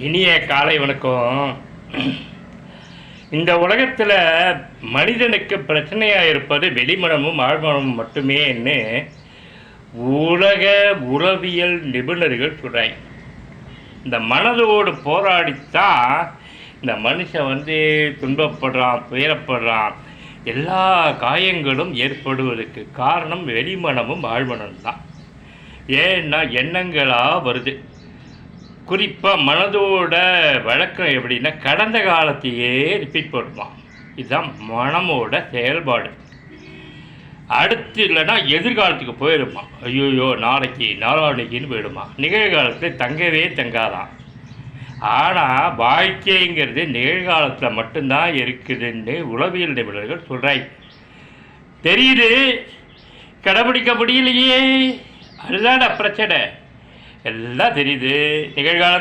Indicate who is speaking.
Speaker 1: இனிய காலை வணக்கம். இந்த உலகத்தில் மனிதனுக்கு பிரச்சனையாக இருப்பது வெளிமனமும் ஆழ்மனமும் மட்டுமேன்னு உலக உளவியல் நிபுணர்கள் சொல்கிறாங்க. இந்த மனதோடு போராடித்தான் இந்த மனுஷன் துன்பப்படுறான், துயரப்படுறான். எல்லா காயங்களும் ஏற்படுவதற்கு காரணம் வெளிமனமும் ஆழ்மனம் தான். ஏன்னா எண்ணங்களாக வருது. குறிப்பாக மனதோட வழக்கம் எப்படின்னா கடந்த காலத்தையே ரிப்பீட் பண்ணுவான். இதுதான் மனமோட செயல்பாடு. அடுத்து இல்லைன்னா எதிர்காலத்துக்கு போயிடுமா. ஐயோயோ நாளைக்கு நாளான்னைக்குன்னு போயிடுமா. நிகழ்காலத்தில் தங்கவே தங்காதான். ஆனால் வாழ்க்கைங்கிறது நிகழ்காலத்தில் மட்டும்தான் இருக்குதுன்னு உளவியல் நிபுணர்கள் சொல்கிறாங்க. தெரியுது, கடைபிடிக்க முடியலையே, அதுதான் பிரச்சனை. எல்லாம் தெரியுது. நிகழ்கால